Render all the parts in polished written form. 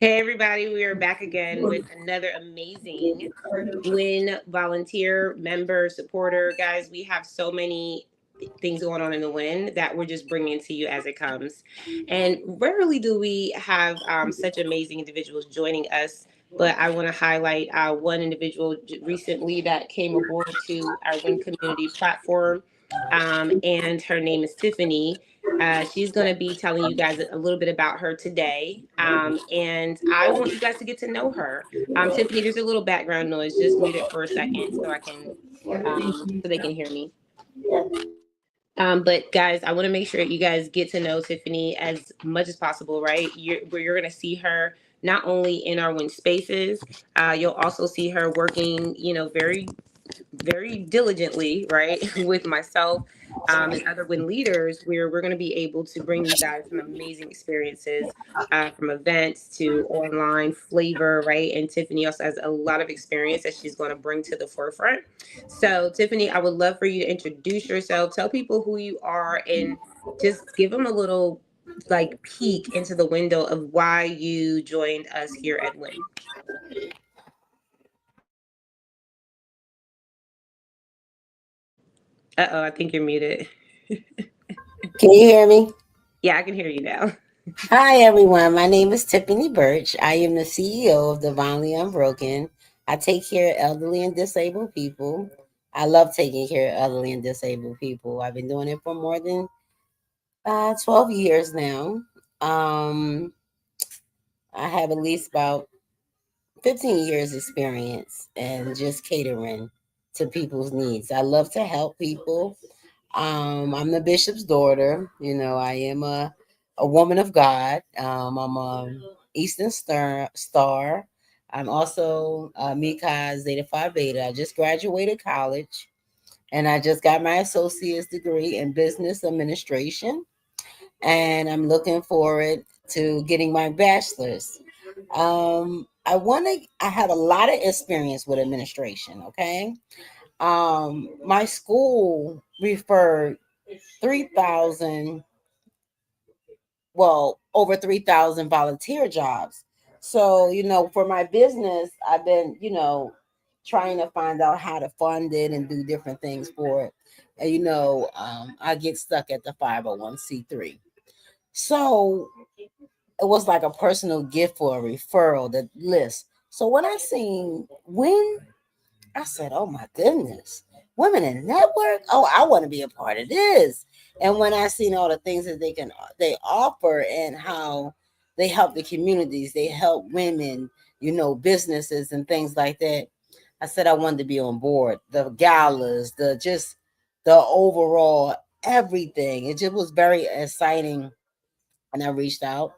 Hey everybody, we are back again with another amazing WIN volunteer member supporter. Guys, we have so many things going on in the WIN that we're just bringing to you as it comes. And rarely do we have such amazing individuals joining us. But I want to highlight one individual recently that came aboard to our WIN community platform. And her name is Tiffany. She's going to be telling you guys a little bit about her today. And I want you guys to get to know her. Tiffany, there's a little background noise. Just mute it for a second so I can, so they can hear me. But guys, I want to make sure you guys get to know Tiffany as much as possible, right? You're going to see her not only in our win spaces, you'll also see her working, very diligently, right, with myself and other WIN leaders, where we're going to be able to bring you guys some amazing experiences from events to online flavor, right? And Tiffany also has a lot of experience that she's going to bring to the forefront. So, Tiffany, I would love for you to introduce yourself, tell people who you are, and just give them a little like peek into the window of why you joined us here at WIN. Uh-oh, I think you're muted. Can you hear me? Yeah, I can hear you now. Hi, everyone. My name is Tiffany Birch. I am the CEO of Divinely Unbroken. I take care of elderly and disabled people. I love taking care of elderly and disabled people. I've been doing it for more than 12 years now. Um, I have at least about 15 years experience in just catering to people's needs. I love to help people. I'm the bishop's daughter. I am a woman of God. I'm a Eastern Star. I'm also Mika Zeta Phi Beta. I just graduated college, and I just got my associate's degree in business administration, and I'm looking forward to getting my bachelor's. I have a lot of experience with administration. Okay. My school referred 3,000, well, over 3,000 volunteer jobs. So, for my business, I've been, trying to find out how to fund it and do different things for it. And, I get stuck at the 501c3. So it was like a personal gift for a referral, the list. So when I seen when I said, "Oh my goodness, women in network! Oh, I want to be a part of this." And when I seen all the things that they offer and how they help the communities, they help women, businesses and things like that, I said I wanted to be on board. The galas, the overall everything. It just was very exciting, and I reached out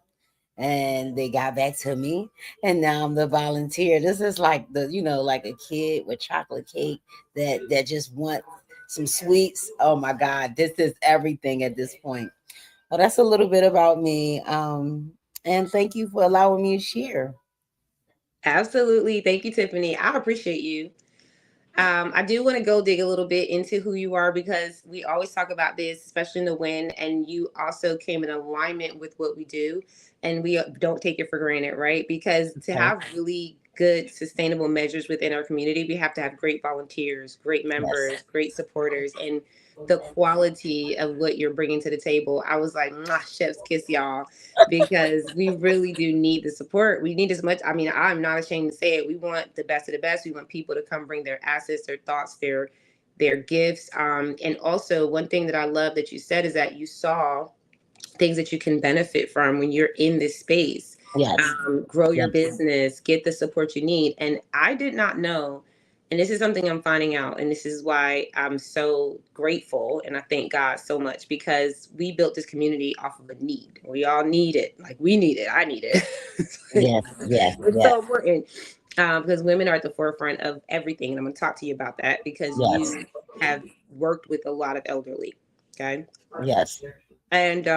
and they got back to me, and now I'm the volunteer. This is like like a kid with chocolate cake that just want some sweets. Oh my god, this is everything at this point. Well, that's a little bit about me, and thank you for allowing me to share. Absolutely. Thank you, Tiffany. I appreciate you. I do want to go dig a little bit into who you are because we always talk about this, especially in the win, and you also came in alignment with what we do, and we don't take it for granted, right? Because to Okay. have really good, sustainable measures within our community, we have to have great volunteers, great Yes. members, great supporters, and the quality of what you're bringing to the table. I was like, mwah, chef's kiss, y'all, because we really do need the support. We need as much. I mean, I'm not ashamed to say it. We want the best of the best. We want people to come bring their assets, their thoughts, their gifts. And also, one thing that I love that you said is that you saw things that you can benefit from when you're in this space. Yes. Grow your Yes. business, get the support you need. And I did not know, and this is something I'm finding out, and this is why I'm so grateful and I thank God so much because we built this community off of a need. We all need it. Like we need it. I need it. Yes. Yes. It's Yes. so important because women are at the forefront of everything. And I'm going to talk to you about that because Yes. you have worked with a lot of elderly. Okay. Yes. And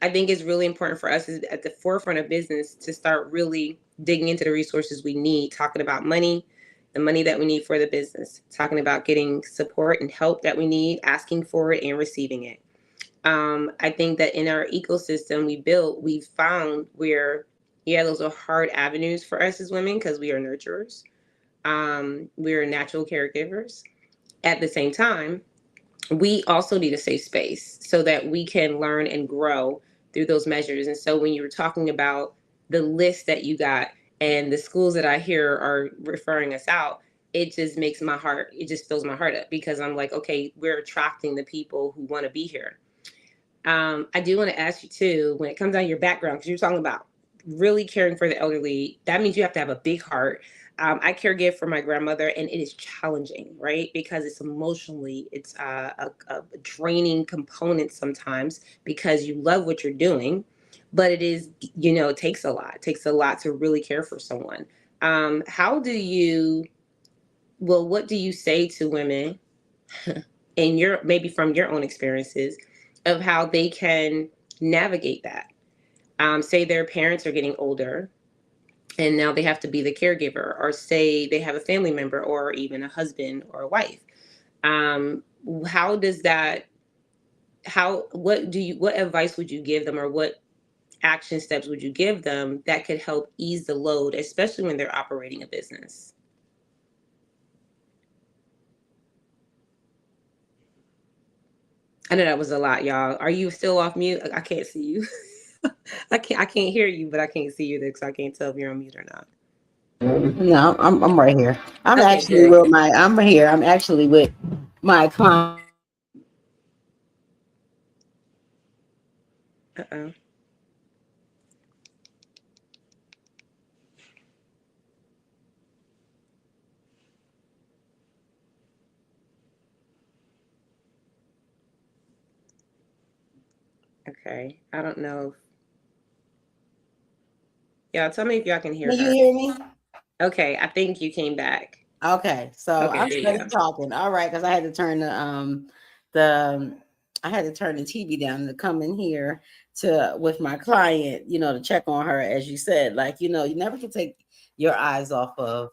I think it's really important for us is at the forefront of business to start really digging into the resources we need, talking about money, the money that we need for the business, talking about getting support and help that we need, asking for it and receiving it. I think that in our ecosystem we built, we found where Yeah, those are hard avenues for us as women because we are nurturers. We are natural caregivers. At the same time, we also need a safe space so that we can learn and grow through those measures. And so when you were talking about the list that you got and the schools that I hear are referring us out, it just makes my heart, it just fills my heart up because I'm like, okay, we're attracting the people who want to be here. I do want to ask you too, when it comes down to your background, because you're talking about really caring for the elderly, that means you have to have a big heart. I caregive for my grandmother, and it is challenging, right? Because it's emotionally, it's a draining component sometimes because you love what you're doing, but it is, it takes a lot. It takes a lot to really care for someone. How do you? Well, what do you say to women in your maybe from your own experiences of how they can navigate that? Say their parents are getting older and now they have to be the caregiver, or say they have a family member or even a husband or a wife. How does that? How? What advice would you give them, or what action steps would you give them that could help ease the load, especially when they're operating a business? I know that was a lot, y'all. Are you still off mute? I can't see you. I can't hear you, but I can't see you because I can't tell if you're on mute or not. No, I'm right here. Okay, good. I'm here. I'm actually with my client. Uh-oh. Okay. I don't know. Yeah, tell me if y'all can hear Can you her. hear me? Okay, I think you came back. Okay, so Okay, I'm there you steady go. talking. All right, because I had to turn the I had to turn the TV down to come in here to with my client, to check on her, as you said. Like, you never can take your eyes off of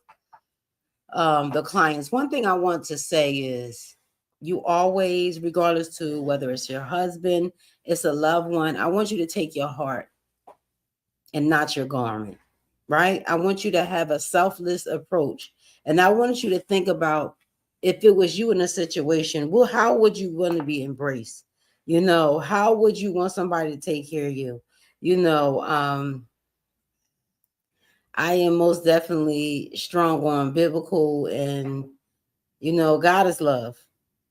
the clients. One thing I want to say is you always, regardless to whether it's your husband, it's a loved one, I want you to take your heart and not your garment, right? I want you to have a selfless approach. And I want you to think about if it was you in a situation, well, how would you want to be embraced? How would you want somebody to take care of you? You know, um, I am most definitely strong on biblical and, God is love.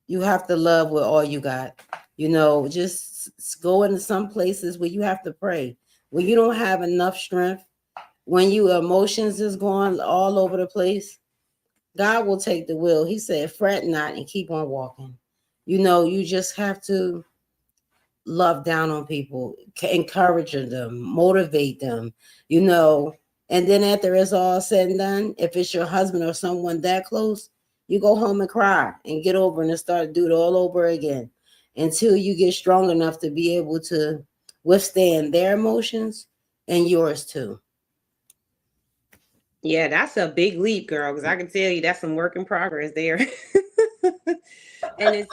You have to love with all you got. Just go into some places where you have to pray, where you don't have enough strength, when your emotions is going all over the place, God will take the wheel. He said, fret not and keep on walking. You just have to love down on people, encourage them, motivate them, you know. And then after it's all said and done, if it's your husband or someone that close, you go home and cry and get over and start to do it all over again until you get strong enough to be able to withstand their emotions and yours too. Yeah, that's a big leap, girl, because I can tell you that's some work in progress there. And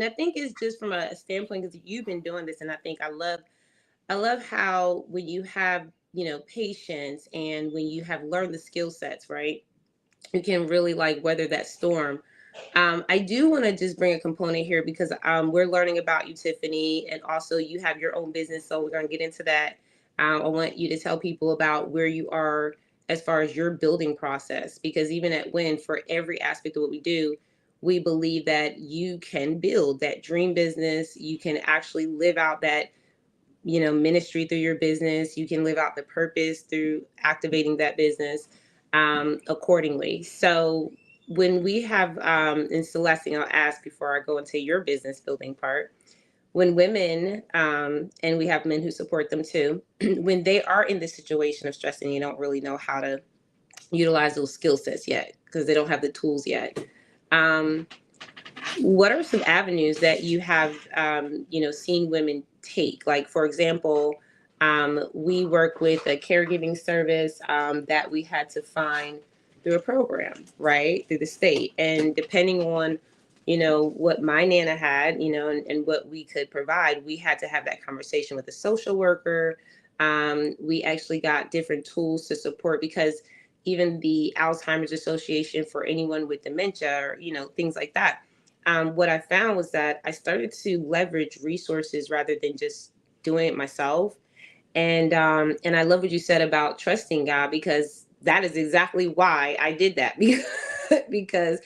I think it's just from a standpoint because you've been doing this, and I think I love how when you have, patience and when you have learned the skill sets, right? You can really like weather that storm. I do want to just bring a component here because we're learning about you, Tiffany, and also you have your own business. So we're going to get into that. I want you to tell people about where you are as far as your building process, because even at W.I.N, for every aspect of what we do, we believe that you can build that dream business. You can actually live out that ministry through your business. You can live out the purpose through activating that business accordingly. So when we have in Celeste, I'll ask before I go into your business building part, when women and we have men who support them too, when they are in this situation of stress and you don't really know how to utilize those skill sets yet because they don't have the tools yet, um, what are some avenues that you have, seen women take? Like, for example, we work with a caregiving service that we had to find through a program, right, through the state. And depending on, what my Nana had, and what we could provide, we had to have that conversation with a social worker. We actually got different tools to support because even the Alzheimer's Association for anyone with dementia or, things like that. What I found was that I started to leverage resources rather than just doing it myself. And I love what you said about trusting God, because that is exactly why I did that. Because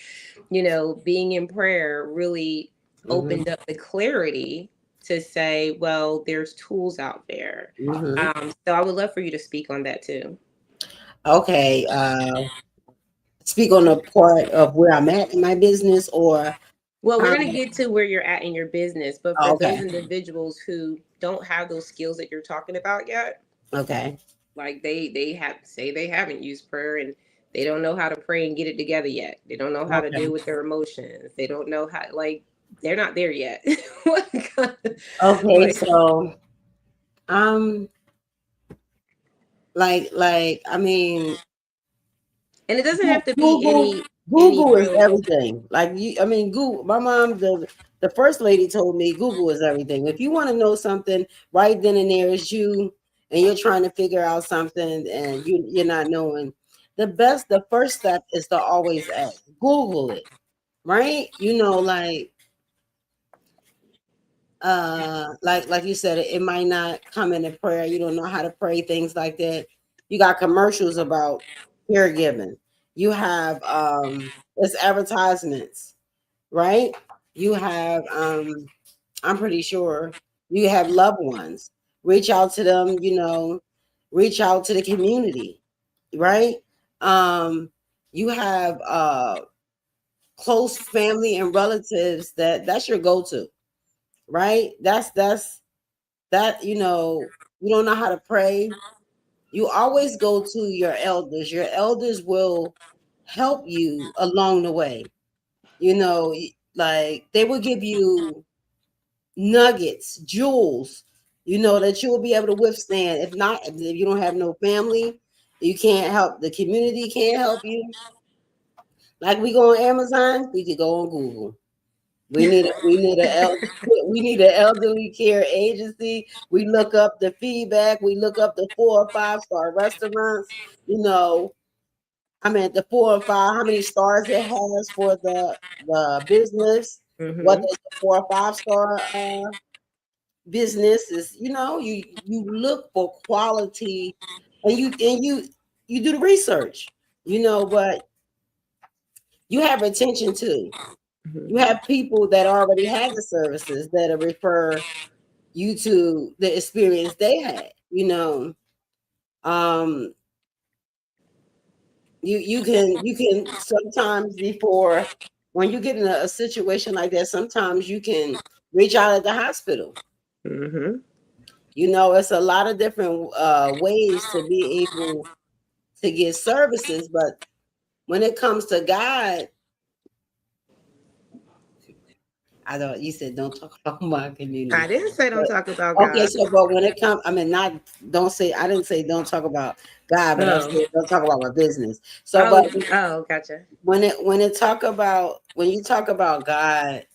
being in prayer really Mm-hmm. opened up the clarity to say, well, there's tools out there. Mm-hmm. So I would love for you to speak on that too. Okay. Speak on the part of where I'm at in my business, or Well, we're how. going to get to where you're at in your business, but for those Okay. individuals who don't have those skills that you're talking about yet, Okay. like they haven't used prayer, and they don't know how to pray and get it together yet. They don't know how to Okay. deal with their emotions. They don't know how, like, they're not there yet. Okay. Like, So, um, I mean, and it doesn't have to be Google any Google is real. everything. Like you, I mean, Google. My mom, the first lady, told me Google is everything. If you want to know something right then and there, is you, and you're trying to figure out something, and you're not knowing. The first step is to always ask. Google it, right? Like you said, it might not come in a prayer. You don't know how to pray, things like that. You got commercials about caregiving. You have it's advertisements, right? You have I'm pretty sure you have loved ones. Reach out to them, reach out to the community, right? um you have close family and relatives that's your go-to, right? That's that you don't know how to pray, you always go to your elders. Your elders will help you along the way. Like they will give you nuggets, jewels, that you will be able to withstand. If not, if you don't have no family, you can't help, the community can't help you. Like we go on Amazon, we could go on Google. We need an elderly care agency. We look up the feedback. We look up the 4 or 5 star restaurants. I mean the 4 and 5. How many stars it has for the business? What Hmm. is the 4 or 5 star business? Is you look for quality, and you do the research. But you have retention too. You have people that already have the services that will refer you to the experience they had. Um, you can sometimes, before, when you get in a situation like that, sometimes you can reach out at the hospital. Hmm. It's a lot of different ways to be able to get services, but when it comes to God, I don't. You said don't talk about my I community. didn't say don't talk about Okay, God. so but when it comes, I mean, not don't say. I didn't say don't talk about God, but I Oh, said don't talk about my business. So, but oh, gotcha. when you talk about God,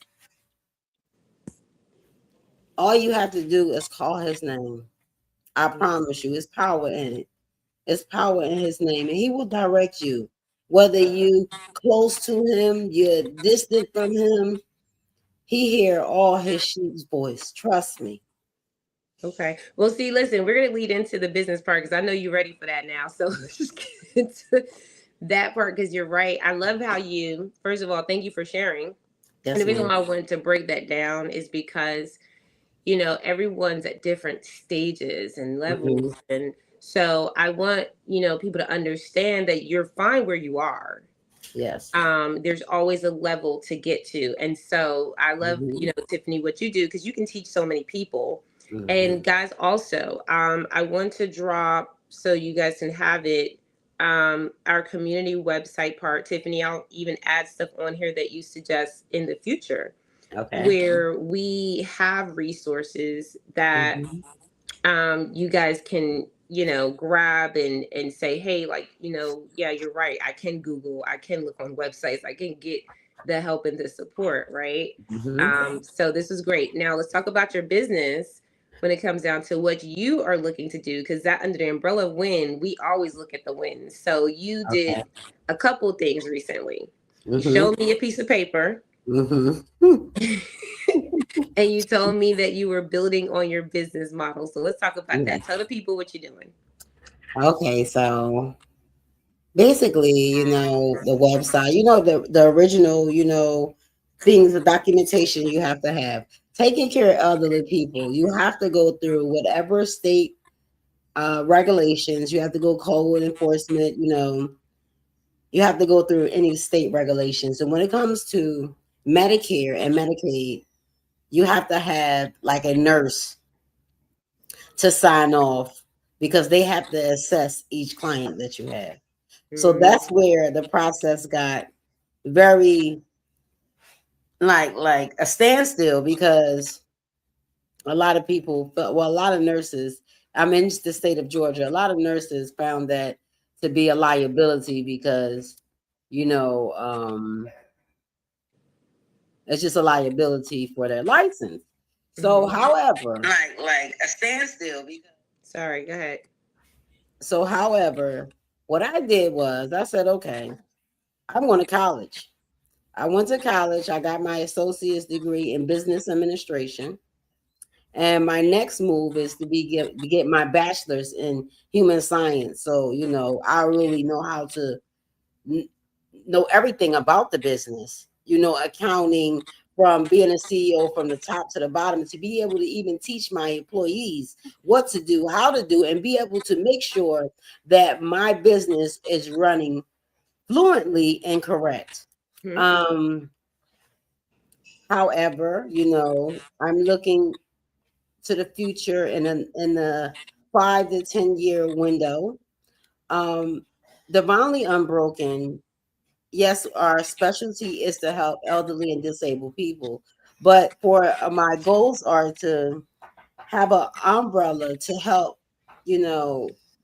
all you have to do is call His name. I promise you, it's power in it. It's power in His name, and He will direct you. Whether you close to Him, you're distant from Him, He hear all His sheep's voice. Trust me. Okay. Well, see, listen, we're gonna lead into the business part because I know you're ready for that now. So let's just get into that part, because you're right. I love how you, first of all, thank you for sharing. And Yes, the reason ma'am. why I wanted to break that down is because, everyone's at different stages and Hmm. levels. And so I want, people to understand that you're fine where you are. Yes. There's always a level to get to. And so I love, Hmm. Tiffany, what you do, because you can teach so many people. Hmm. And guys, also, I want to drop, so you guys can have it, our community website part. Tiffany, I'll even add stuff on here that you suggest in the future, Okay. where we have resources that Hmm. you guys can, grab and say, hey, like, yeah, you're right, I can Google, I can look on websites, I can get the help and the support, right? Hmm. So this is great. Now let's talk about your business. when it comes down to what you are looking to do, because that under the umbrella of win, we always look at the wins. So you Okay. did a couple things recently. You Mm-hmm. showed me a piece of paper Mm-hmm. and you told me that you were building on your business model. So let's talk about that. Yes. Tell the people what you're doing. Okay, so basically, the website, the original, things, the documentation you have to have. Taking care of elderly people, you have to go through whatever state regulations, you have to go code enforcement, you have to go through any state regulations. And when it comes to Medicare and Medicaid, you have to have like a nurse to sign off because they have to assess each client that you have. So Mm, that's where the process got very like a standstill because a lot of people felt, well, a lot of nurses, I'm in the state of Georgia, a lot of nurses found that to be a liability because, you know, um, it's just a liability for their license. So, mhm. however, Like a standstill. Sorry, go ahead. however, what I did was I said, okay, I'm going to college. I went to college. I got my associate's degree in business administration. And my next move is to get my bachelor's in human science. So, I really know how to n- know everything about the business, accounting from being a CEO from the top to the bottom, to be able to even teach my employees what to do, how to do, and be able to make sure that my business is running fluently and correct. Mhm. Um, However, I'm looking to the future in a 5 to 10 year window. Um, Divinely Unbroken, yes, our specialty is to help elderly and disabled people, but for my goals are to have an umbrella to help,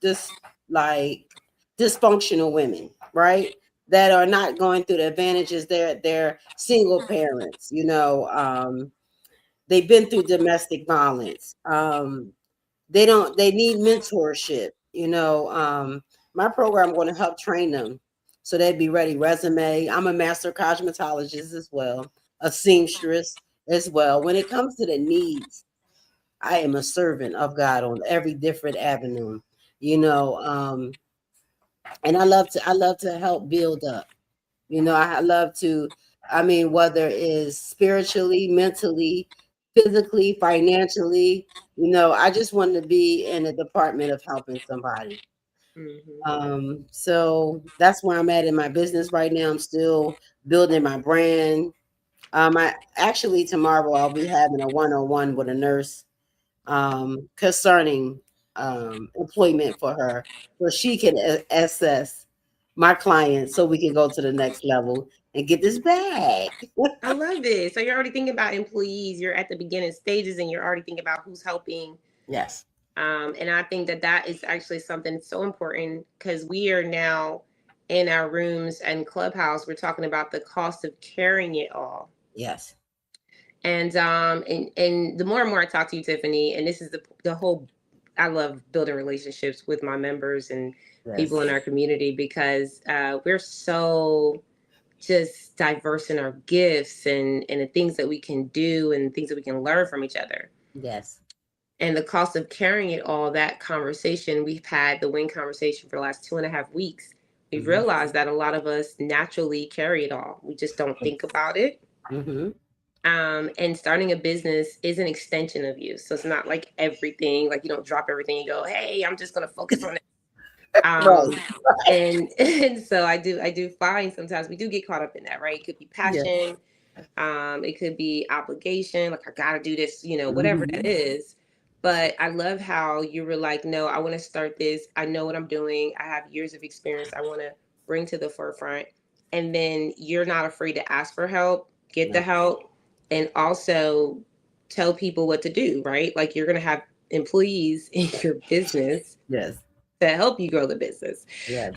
this like dysfunctional women, right? That are not going through the advantages. They're single parents, they've been through domestic violence. They need mentorship, my program going to help train them so they'd be ready. Resume, I'm a master cosmetologist as well, a seamstress as well. When it comes to the needs, I am a servant of God on every different avenue, you know and I love to help build up. I love to, I mean, whether it's spiritually, mentally, physically, financially, I just want to be in a department of helping somebody. Mhm. So that's where I'm at in my business right now. I'm still building my brand. I actually tomorrow I'll be having a one-on-one with a nurse concerning employment for her, so she can assess my clients, so we can go to the next level and get this bag. I love it. So you're already thinking about employees. You're at the beginning stages, and you're already thinking about who's helping. Yes, And I think that that is actually something so important because we are now in our rooms and clubhouse. We're talking about the cost of carrying it all. yes, And the more and more I talk to you, Tiffany, and this is the whole. I love building relationships with my members and people yes, in our community because we're so just diverse in our gifts and the things that we can do and things that we can learn from each other. yes, And the cost of carrying it all, that conversation, we've had the win conversation for the last 2.5 weeks. We've hmm, realized that a lot of us naturally carry it all. We just don't think about it. hmm, And starting a business is an extension of you. So it's not like everything, like you don't drop everything and go, hey, I'm just going to focus on it. right, Um, and so I do find sometimes we do get caught up in that, right? It could be yes, passion, it could be obligation, like I gotta do this, whatever that hmm, is. But I love how you were like, no, I want to start this. I know what I'm doing. I have years of experience. I want to bring to the forefront. And then you're not afraid to ask for help, get the no, help, and also tell people what to do, right? Like you're gonna have employees in your business yes, to help you grow the business. yes,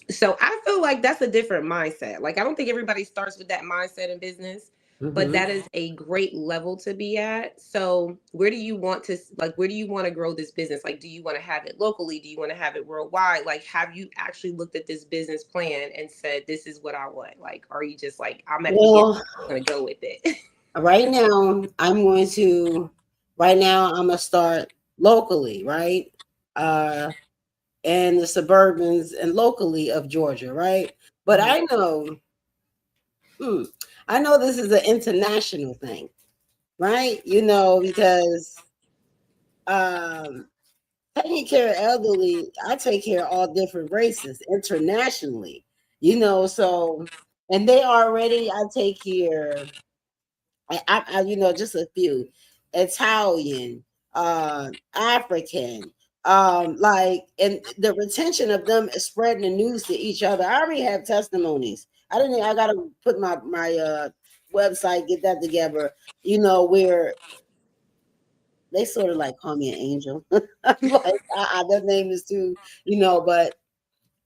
So I feel like that's a different mindset. Like I don't think everybody starts with that mindset in business. but Hmm. that is a great level to be at. So where do you want to, like, where do you want to grow this business? Like, do you want to have it locally? Do you want to have it worldwide? Like, have you actually looked at this business plan and said, this is what I want? Like, are you just like, I'm at the beginning, Well, I'm gonna go with it? right now I'm going to. Right now I'm gonna start locally, right? Uh, and the suburbans and locally of Georgia, right? But Mhm. hmm, I know this is an international thing, right? Because um, taking care of elderly, I take care of all different races internationally, so, and they already, I take care, just a few, Italian, African, like, and the retention of them is spreading the news to each other. I already have testimonies. I gotta put my website, get that together, where they sort of like call me an angel. Like, their name is too, but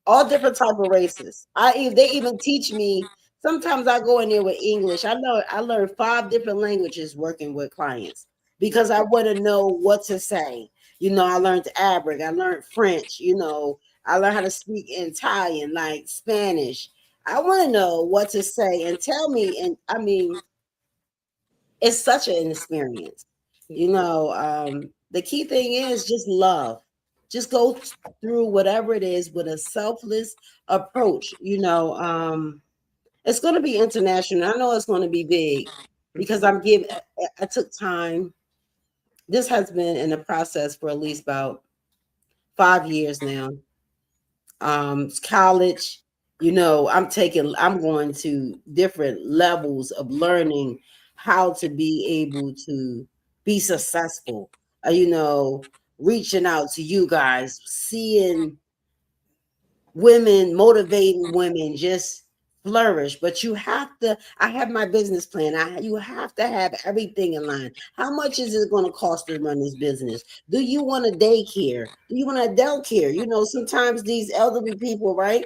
all different type of races. They even teach me. Sometimes I go in there with English. I learned 5 different languages working with clients because I want to know what to say. I learned Arabic. I learned French. I learned how to speak Italian, like Spanish. I want to know what to say and tell me. And I mean, it's such an experience. The key thing is just love. Just go through whatever it is with a selfless approach. It's going to be international. I know it's going to be big because Mhm. I took time. This has been in the process for at least about 5 years now. College, I'm going to different levels of learning how to be able to be successful, reaching out to you guys, seeing women, motivating women just flourish. But I have my business plan. You have to have everything in line. How much is it going to cost to run this business? Do you want a daycare? Do you want a adult care? Sometimes these elderly people, right?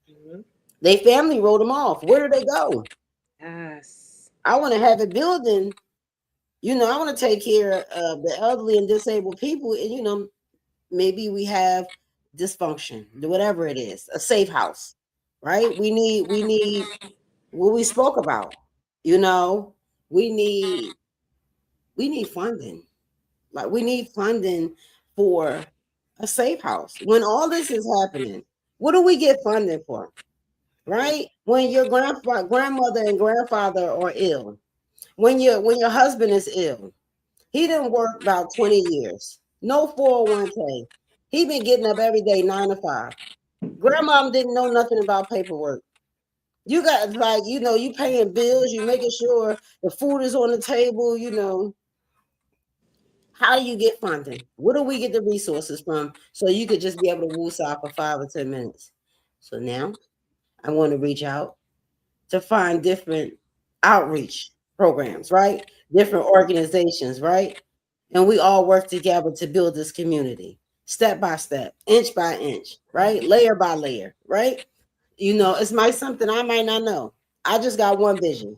Mhm. They family wrote them off. Where do they go? Yes. I want to have a building. I want to take care of the elderly and disabled people. And, maybe we have dysfunction, whatever it is, a safe house, right? We need what we spoke about. You know, we need we need funding. Like, we need funding for a safe house. When all this is happening, what do we get funding for? Right? When your grandmother and grandfather are ill, when your husband is ill, he didn't work about 20 years, no 401k. He been getting up every day 9 to 5. Grandmom didn't know nothing about paperwork. You got, like, you paying bills, you making sure the food is on the table. How do you get funding? Where do we get the resources from so you could just be able to woosah for 5 or 10 minutes? So now I want to reach out to find different outreach programs, right? Different organizations, right? And we all work together to build this community, step by step, inch by inch, right? Layer by layer, right? It's something I might not know. I just got one vision.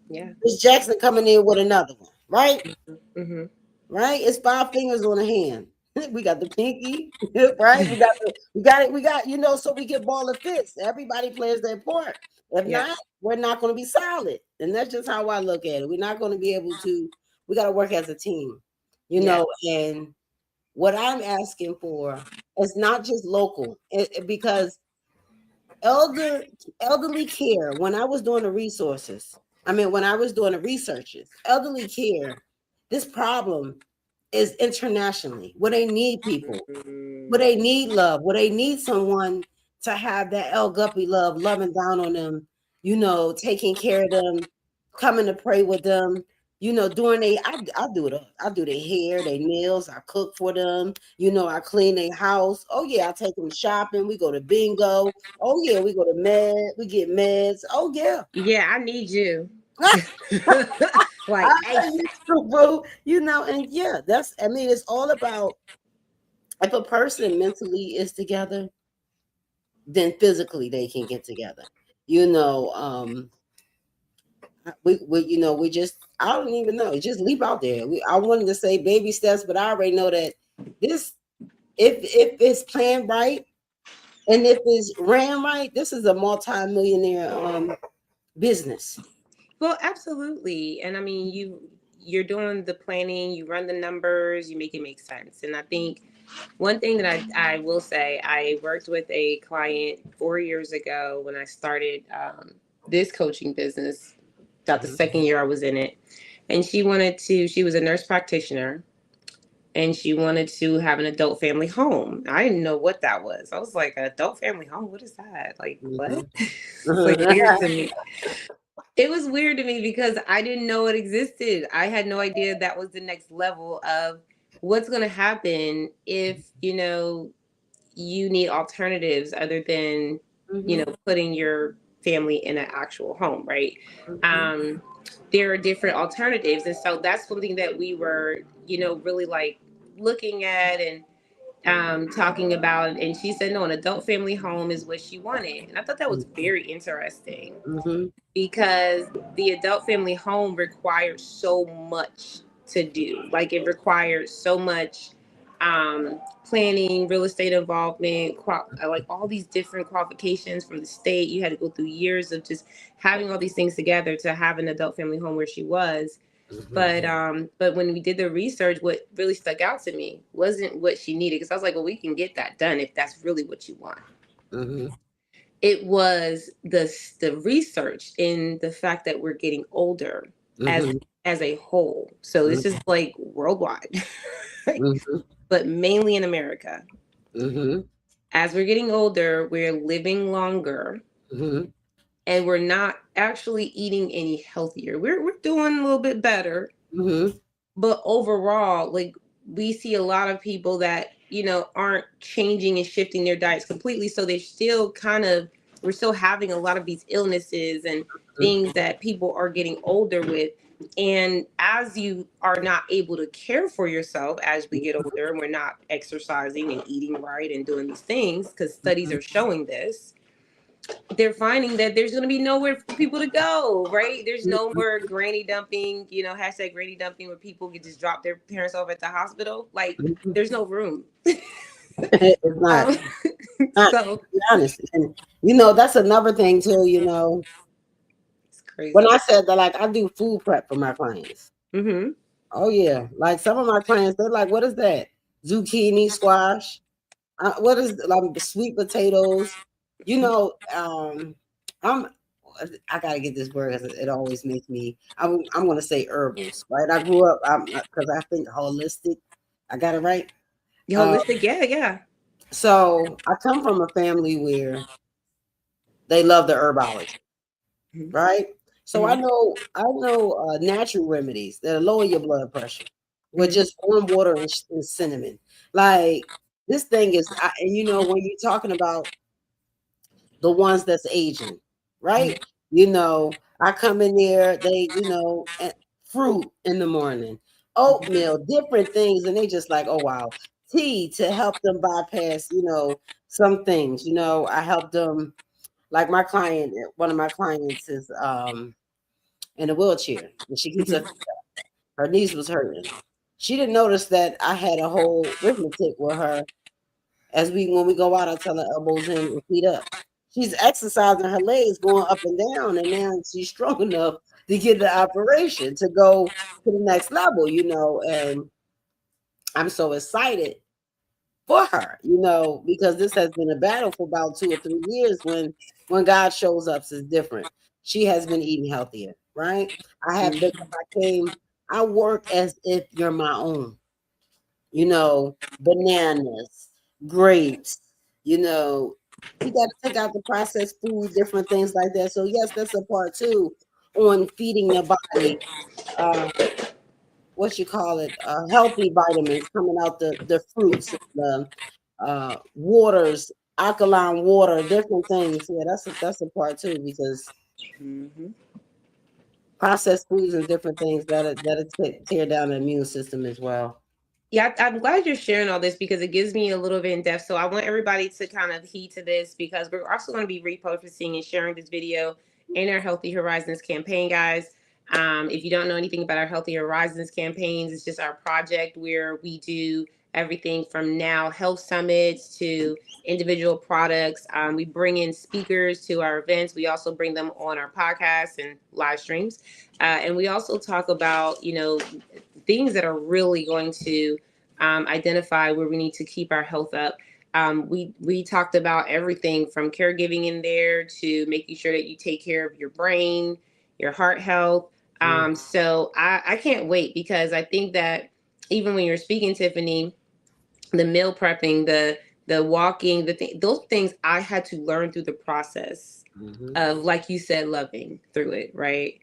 Yeah. Miss Jackson coming in with another one, right? Mhm. Right? It's 5 fingers on a hand. We got the pinky, right? We got, so we get ball of fits. Everybody plays their part. If Yeah. not, we're not going to be solid. And that's just how I look at it. We're not going to be able to, we got to work as a team, Yeah. and what I'm asking for is not just local, because elder elderly care, when I was doing the resources, when I was doing the researches, elderly care, this problem is internationally, where they need people, where Mhm. they need love, where they need someone to have that El Guppy love, loving down on them, taking care of them, coming to pray with them, doing I do it up. I do their hair, their nails, I cook for them, I clean their house. Oh yeah, I take them shopping, we go to bingo. Oh yeah, we go to we get meds. Oh yeah. Yeah, I need you. I Like ASAP. used to, boo. And yeah, it's all about, if a person mentally is together, then physically they can get together. You know, um, we you know, we just, I don't even know, just leap out there. I wanted to say baby steps, but I already know that this, if it's planned right and if it's ran right, this is a multi-millionaire business. Well, absolutely. And I mean, you're doing the planning, you run the numbers, you make it make sense. And I think one thing that I will say, I worked with a client 4 years ago when I started this coaching business, about the Mhm. second year I was in it. And she was a nurse practitioner and she wanted to have an adult family home. I didn't know what that was. I was like, adult family home? What is that? Like, what? Mhm. It's like weird to me. It was weird to me because I didn't know it existed. I had no idea that was the next level of what's going to happen if, you need alternatives other than, Mhm. putting your family in an actual home, right? Mhm. Um, there are different alternatives. And so that's something that we were, really like looking at and talking about. And she said, no, an adult family home is what she wanted. And I thought that was very interesting Mhm. because the adult family home requires so much to do. Like it requires so much planning, real estate involvement, like all these different qualifications from the state. You had to go through years of just having all these things together to have an adult family home where she was. Mhm. But when we did the research, what really stuck out to me wasn't what she needed because I was like, well, we can get that done if that's really what you want. Mhm. It was the research in the fact that we're getting older as Mhm. as a whole. So this Mhm. is like worldwide, Mhm. but mainly in America. Mhm. As we're getting older, we're living longer Mhm. and we're not actually eating any healthier. We're doing a little bit better, Mhm. but overall, like we see a lot of people that aren't changing and shifting their diets completely, so they're still kind of we're still having a lot of these illnesses and things that people are getting older with. And as you are not able to care for yourself as we get older and we're not exercising and eating right and doing these things, because studies Mhm. are showing this, they're finding that there's going to be nowhere for people to go, right? There's no more granny dumping, hashtag granny dumping, where people can just drop their parents off at the hospital. Like, Mhm. there's no room. It's not. um, Not, to so be honest. And that's another thing too, it's when I crazy. said that, like, I do food prep for my clients. Mm-hmm. Oh yeah. Like some of my clients, they're like, what is that? Zucchini, squash. What is, like, sweet potatoes? You know, I'm I gotta get this word because it always makes me. I'm gonna say herbals, right? I grew up, because I think holistic. I got it right. Uh, Holistic, yeah, yeah. so I come from a family where they love the herbology, right? So I Mm-hmm. know natural remedies that lower your blood pressure with Mm-hmm. just warm water and cinnamon. Like, this thing is, and when you're talking about the ones that's aging, right? I come in there, they, fruit in the morning, oatmeal, different things, and they just like, oh wow, tea to help them bypass, some things. I help them, like my client, one of my clients is in a wheelchair, and she keeps her knees was hurting. She didn't notice that I had a whole arithmetic with her. When we go out, I tell her elbows in and feet up. She's exercising her legs, going up and down, and now she's strong enough to get the operation to go to the next level, and I'm so excited for her, because this has been a battle for about 2 or 3 years. When God shows up, it's different. She has been eating healthier, right? I have, because I work as if you're my own, bananas, grapes, you got to take out the processed food, different things like that. So yes, that's a part too on feeding your body. Uh, what you call it? Healthy vitamins coming out the fruits, the waters, alkaline water, different things. Yeah, that's a part too, because Mm-hmm. processed foods and different things that tear down the immune system as well. Yeah, I'm glad you're sharing all this because it gives me a little bit in depth. So I want everybody to kind of heed to this because we're also going to be repurposing and sharing this video in our Healthy Horizons campaign, guys. If you don't know anything about our Healthy Horizons campaigns, it's just our project where we do everything from now health summits to individual products. We bring in speakers to our events. We also bring them on our podcasts and live streams. And we also talk about, things that are really going to identify where we need to keep our health up. We talked about everything from caregiving in there to making sure that you take care of your brain, your heart health. So I can't wait because I think that even when you're speaking, Tiffany, the meal prepping, the walking, those things I had to learn through the process of, like you said, loving through it, right?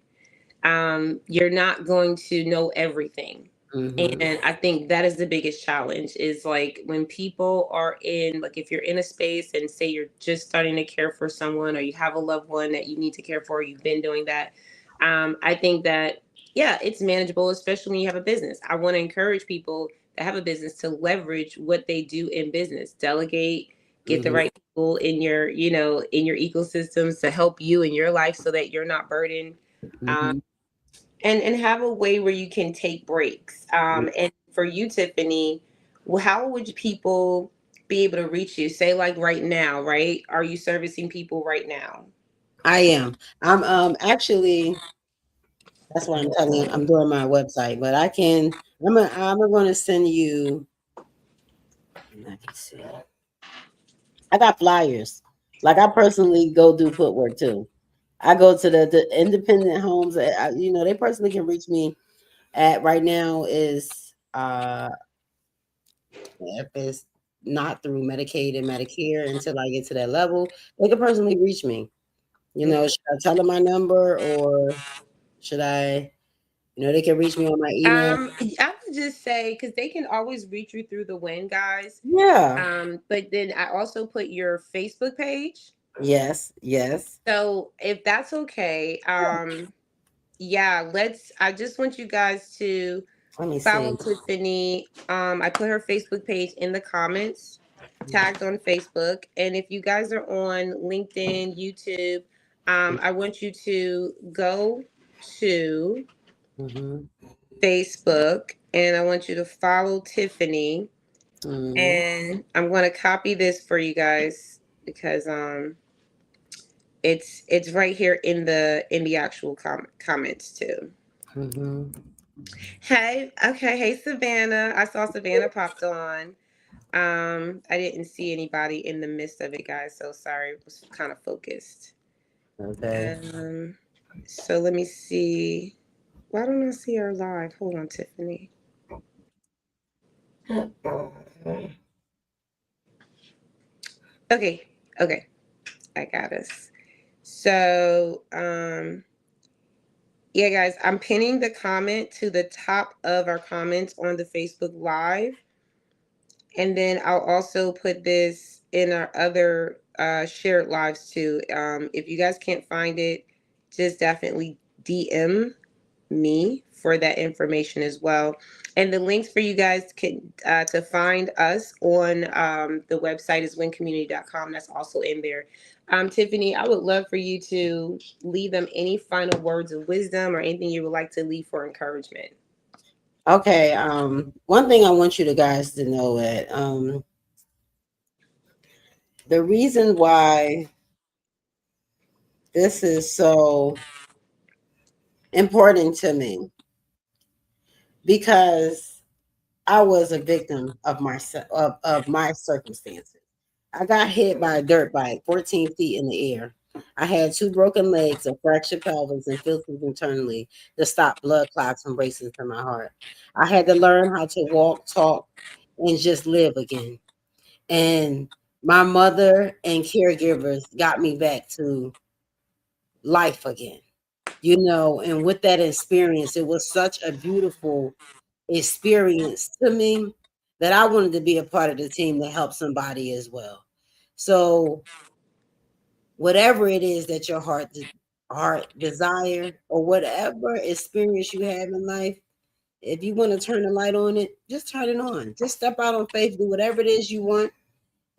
You're not going to know everything. And I think that is the biggest challenge is like when people are in, like if you're in a space and say you're just starting to care for someone or you have a loved one that you need to care for, you've been doing that. I think that, yeah, it's manageable, especially when you have a business. I want to encourage people that have a business to leverage what they do in business, delegate, get the right people in your, in your ecosystems to help you in your life so that you're not burdened. Um, and have a way where you can take breaks. And for you, Tiffany, how would people be able to reach you? Say like right now, right? Are you servicing people right now? I am. I'm actually, that's why I'm telling you I'm doing my website, but I'm gonna send you, let me see. I got flyers. Like I personally go do footwork too. I go to the independent homes. They personally can reach me at right now is if it's not through Medicaid and Medicare until I get to that level, they can personally reach me. Should I tell them my number or should I, they can reach me on my email. I would just say because they can always reach you through the WIN guys. Yeah. But then I also put your Facebook page. Yes. Yes. So if that's okay, yeah, I just want you guys to Let me follow see. Tiffany. I put her Facebook page in the comments, tagged on Facebook. And if you guys are on LinkedIn, YouTube, I want you to go to Mm-hmm. Facebook and I want you to follow Tiffany. Mm-hmm. And I'm going to copy this for you guys because it's right here in the actual comments too. Mm-hmm. Hey, okay, hey Savannah. I saw Savannah popped on. I didn't see anybody in the midst of it, guys. So sorry, it was kind of focused. Okay. Um, so let me see. Why don't I see her live? Hold on, Tiffany. Okay, okay, I got us. So, yeah, guys, I'm pinning the comment to the top of our comments on the Facebook Live. And then I'll also put this in our other shared lives too. If you guys can't find it, just definitely DM me for that information as well. And the links for you guys can to find us on the website is wincommunity.com. That's also in there. Tiffany, I would love for you to leave them any final words of wisdom or anything you would like to leave for encouragement. Okay. One thing I want you to guys to know that the reason why this is so important to me because I was a victim of my circumstances. I got hit by a dirt bike 14 feet in the air. I had two broken legs, a fractured pelvis, and filtered internally to stop blood clots from racing to my heart. I had to learn how to walk, talk, and just live again. And my mother and caregivers got me back to life again. And with that experience, it was such a beautiful experience to me that I wanted to be a part of the team to help somebody as well. So whatever it is that your heart desire or whatever experience you have in life, if you want to turn the light on it, just turn it on. Just step out on faith, do whatever it is you want,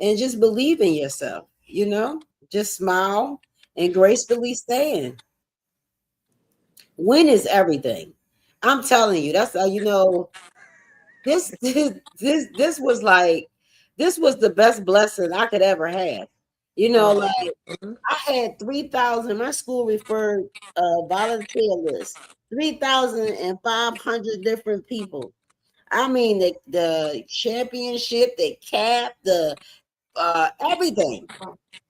and just believe in yourself. Just smile and gracefully stand. Win is everything. I'm telling you, that's how you know this was like this was the best blessing I could ever have. You know, Oh, like I had 3,000. My school referred volunteer list, 3,500 different people. I mean, the championship, the cap, the everything.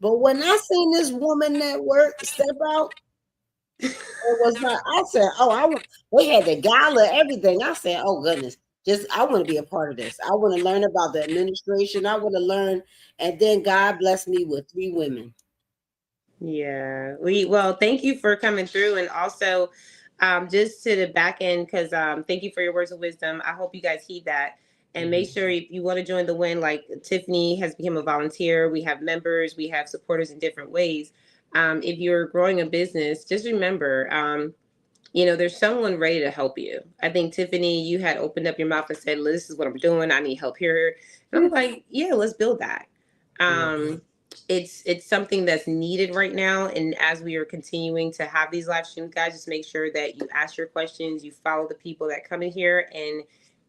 But when I seen this woman that work step out, it was not. I said, "Oh, they had the gala, everything." I said, "Oh goodness, just I want to be a part of this. I want to learn about the administration. I want to learn." And then God blessed me with 3 women. yeah. Well, thank you for coming through, and also, just to the back end, because thank you for your words of wisdom. I hope you guys heed that, and make sure if you want to join the win, like Tiffany has become a volunteer. We have members, we have supporters in different ways. If you're growing a business, just remember, there's someone ready to help you. I think Tiffany, you had opened up your mouth and said, "This is what I'm doing. I need help here." And I'm like, "Yeah, let's build that." Yeah. Um, it's something that's needed right now, and as we are continuing to have these live streams, guys, just make sure that you ask your questions, you follow the people that come in here, and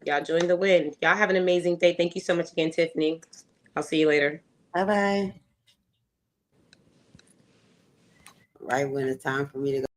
y'all join the win. Y'all have an amazing day. Thank you so much again, Tiffany. I'll see you later. Bye bye. Right when it's time for me to go.